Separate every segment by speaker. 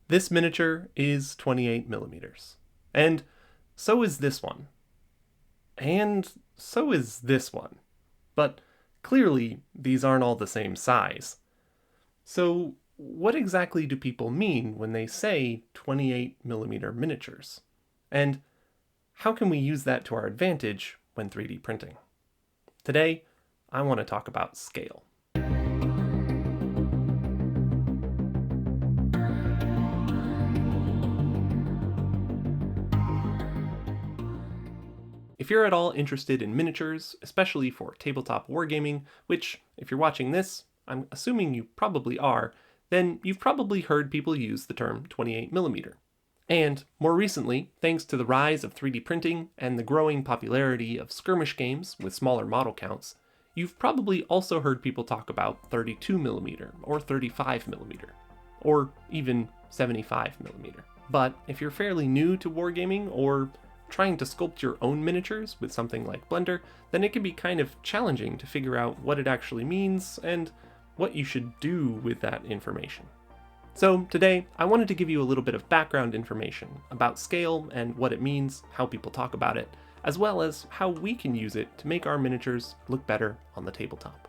Speaker 1: This miniature is 28 millimeters. And so is this one. And so is this one. But clearly, these aren't all the same size. So, what exactly do people mean when they say 28 millimeter miniatures? And how can we use that to our advantage when 3D printing? Today, I want to talk about scale. If you're at all interested in miniatures, especially for tabletop wargaming, which, if you're watching this, I'm assuming you probably are, then you've probably heard people use the term 28mm. And, more recently, thanks to the rise of 3D printing and the growing popularity of skirmish games with smaller model counts, you've probably also heard people talk about 32mm or 35mm, or even 75mm. But if you're fairly new to wargaming or trying to sculpt your own miniatures with something like Blender, then it can be kind of challenging to figure out what it actually means and what you should do with that information. So today, I wanted to give you a little bit of background information about scale and what it means, how people talk about it, as well as how we can use it to make our miniatures look better on the tabletop.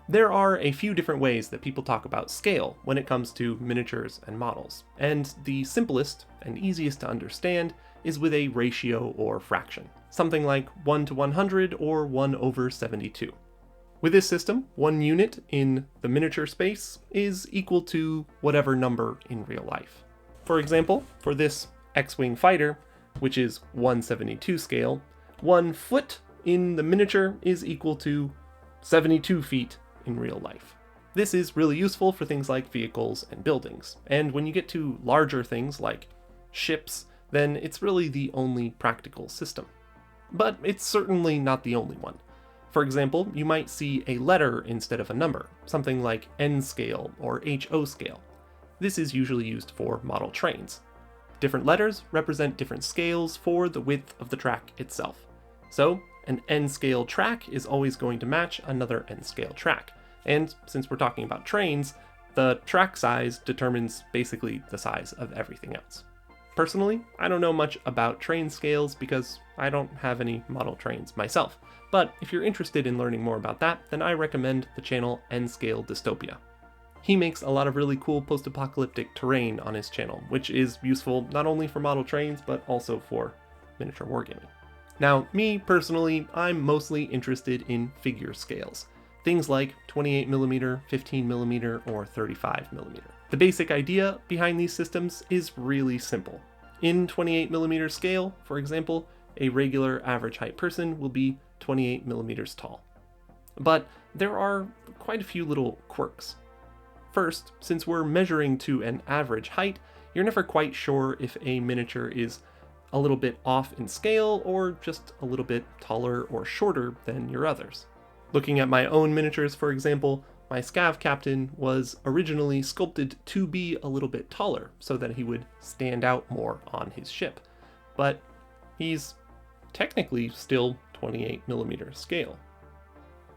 Speaker 1: There are a few different ways that people talk about scale when it comes to miniatures and models, and the simplest and easiest to understand is with a ratio or fraction, something like 1 to 100 or 1/72. With this system, one unit in the miniature space is equal to whatever number in real life. For example, for this X-Wing fighter, which is 1/72 scale, 1 foot in the miniature is equal to 72 feet in real life. This is really useful for things like vehicles and buildings, and when you get to larger things like ships, then it's really the only practical system. But it's certainly not the only one. For example, you might see a letter instead of a number, something like N scale or HO scale. This is usually used for model trains. Different letters represent different scales for the width of the track itself. So, an N scale track is always going to match another N scale track. And since we're talking about trains, the track size determines basically the size of everything else. Personally, I don't know much about train scales because I don't have any model trains myself, but if you're interested in learning more about that, then I recommend the channel N-Scale Dystopia. He makes a lot of really cool post-apocalyptic terrain on his channel, which is useful not only for model trains, but also for miniature wargaming. Now, me personally, I'm mostly interested in figure scales, things like 28mm, 15mm, or 35mm. The basic idea behind these systems is really simple. In 28mm scale, for example, a regular average height person will be 28mm tall. But there are quite a few little quirks. First, since we're measuring to an average height, you're never quite sure if a miniature is a little bit off in scale or just a little bit taller or shorter than your others. Looking at my own miniatures, for example, my Scav captain was originally sculpted to be a little bit taller so that he would stand out more on his ship, but he's technically still 28mm scale.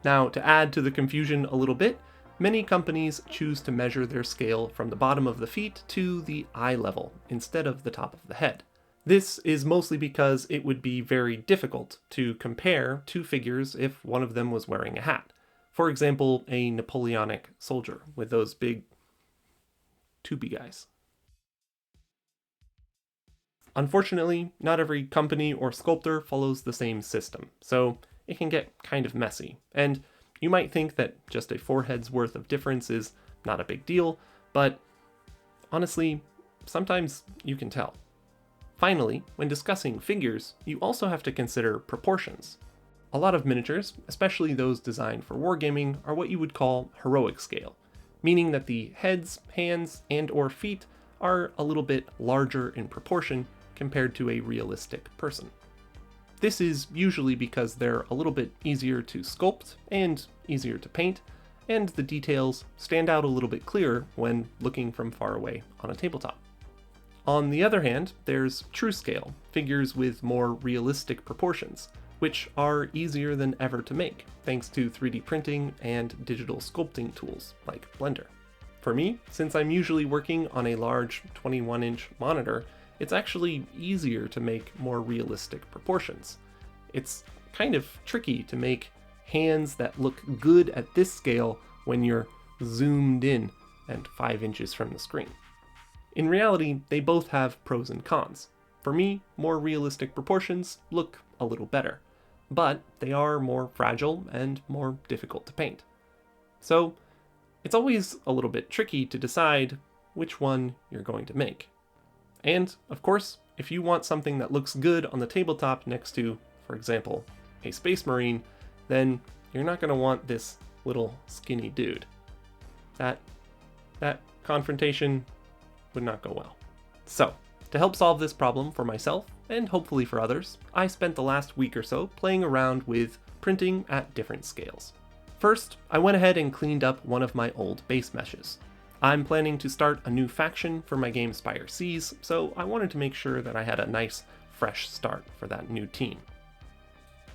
Speaker 1: Now, to add to the confusion a little bit, many companies choose to measure their scale from the bottom of the feet to the eye level instead of the top of the head. This is mostly because it would be very difficult to compare two figures if one of them was wearing a hat. For example, a Napoleonic soldier with those big tubey guys. Unfortunately, not every company or sculptor follows the same system, so it can get kind of messy. And you might think that just a forehead's worth of difference is not a big deal, but honestly, sometimes you can tell. Finally, when discussing figures, you also have to consider proportions. A lot of miniatures, especially those designed for wargaming, are what you would call heroic scale, meaning that the heads, hands, and/or feet are a little bit larger in proportion compared to a realistic person. This is usually because they're a little bit easier to sculpt and easier to paint, and the details stand out a little bit clearer when looking from far away on a tabletop. On the other hand, there's true scale, figures with more realistic proportions, which are easier than ever to make, thanks to 3D printing and digital sculpting tools like Blender. For me, since I'm usually working on a large 21-inch monitor, it's actually easier to make more realistic proportions. It's kind of tricky to make hands that look good at this scale when you're zoomed in and 5 inches from the screen. In reality, they both have pros and cons. For me, more realistic proportions look a little better, but they are more fragile and more difficult to paint. So it's always a little bit tricky to decide which one you're going to make. And, of course, if you want something that looks good on the tabletop next to, for example, a Space Marine, then you're not going to want this little skinny dude. That confrontation would not go well. So, to help solve this problem for myself, and hopefully for others, I spent the last week or so playing around with printing at different scales. First, I went ahead and cleaned up one of my old base meshes. I'm planning to start a new faction for my game Spire Seas, so I wanted to make sure that I had a nice, fresh start for that new team.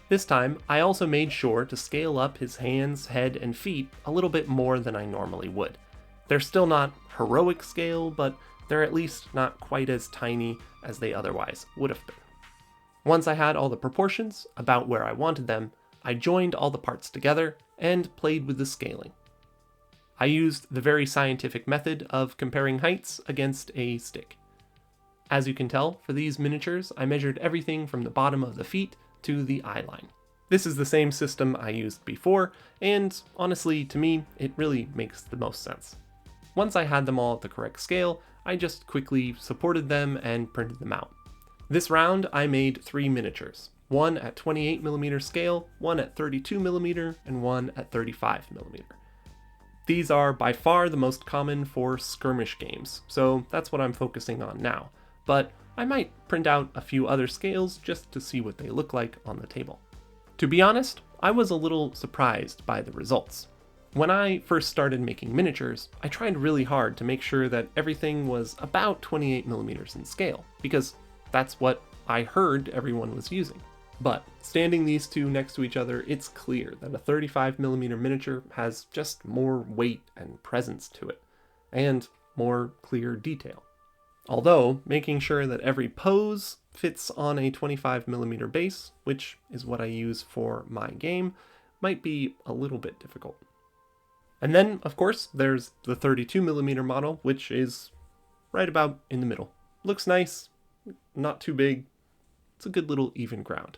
Speaker 1: This time, I also made sure to scale up his hands, head, and feet a little bit more than I normally would. They're still not heroic scale, but they're at least not quite as tiny as they otherwise would have been. Once I had all the proportions about where I wanted them, I joined all the parts together and played with the scaling. I used the very scientific method of comparing heights against a stick. As you can tell, for these miniatures, I measured everything from the bottom of the feet to the eye line. This is the same system I used before, and honestly, to me, it really makes the most sense. Once I had them all at the correct scale, I just quickly supported them and printed them out. This round, I made 3 miniatures, one at 28mm scale, one at 32mm, and one at 35mm. These are by far the most common for skirmish games, so that's what I'm focusing on now, but I might print out a few other scales just to see what they look like on the table. To be honest, I was a little surprised by the results. When I first started making miniatures, I tried really hard to make sure that everything was about 28mm in scale, because that's what I heard everyone was using. But standing these two next to each other, it's clear that a 35mm miniature has just more weight and presence to it, and more clear detail. Although, making sure that every pose fits on a 25mm base, which is what I use for my game, might be a little bit difficult. And then, of course, there's the 32mm model, which is right about in the middle. Looks nice, not too big, it's a good little even ground.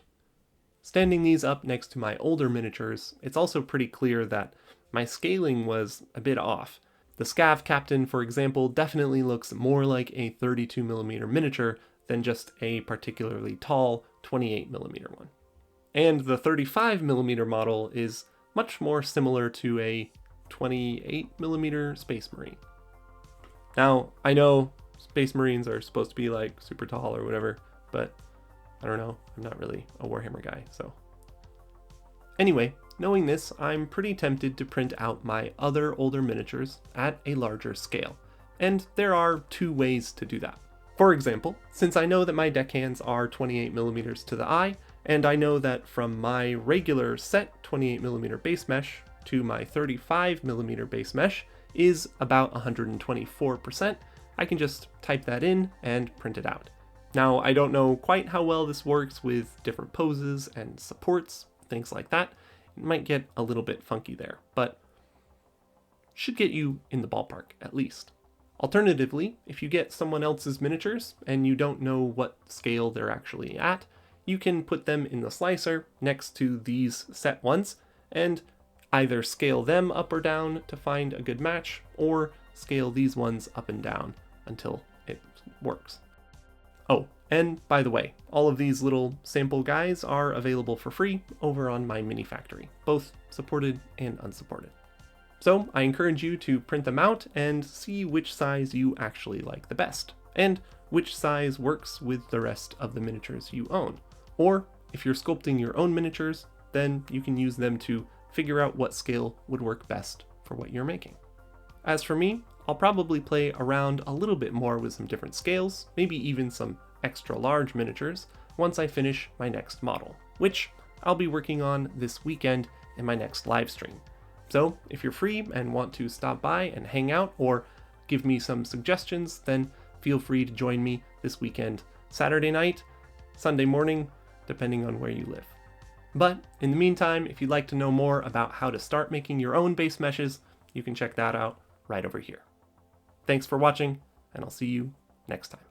Speaker 1: Standing these up next to my older miniatures, it's also pretty clear that my scaling was a bit off. The Scav Captain, for example, definitely looks more like a 32mm miniature than just a particularly tall 28mm one. And the 35mm model is much more similar to a 28mm Space Marine. Now, I know Space Marines are supposed to be like super tall or whatever, but I don't know, I'm not really a Warhammer guy, so. Anyway, knowing this, I'm pretty tempted to print out my other older miniatures at a larger scale, and there are 2 ways to do that. For example, since I know that my deckhands are 28mm to the eye, and I know that from my regular set 28mm base mesh to my 35mm base mesh is about 124%, I can just type that in and print it out. Now, I don't know quite how well this works with different poses and supports, things like that. It might get a little bit funky there, but should get you in the ballpark at least. Alternatively, if you get someone else's miniatures and you don't know what scale they're actually at, you can put them in the slicer next to these set ones and either scale them up or down to find a good match, or scale these ones up and down until it works. Oh, and by the way, all of these little sample guys are available for free over on my mini factory, both supported and unsupported. So I encourage you to print them out and see which size you actually like the best, and which size works with the rest of the miniatures you own. Or if you're sculpting your own miniatures, then you can use them to figure out what scale would work best for what you're making. As for me, I'll probably play around a little bit more with some different scales, maybe even some extra large miniatures, once I finish my next model, which I'll be working on this weekend in my next live stream. So if you're free and want to stop by and hang out or give me some suggestions, then feel free to join me this weekend, Saturday night, Sunday morning, depending on where you live. But in the meantime, if you'd like to know more about how to start making your own base meshes, you can check that out right over here. Thanks for watching, and I'll see you next time.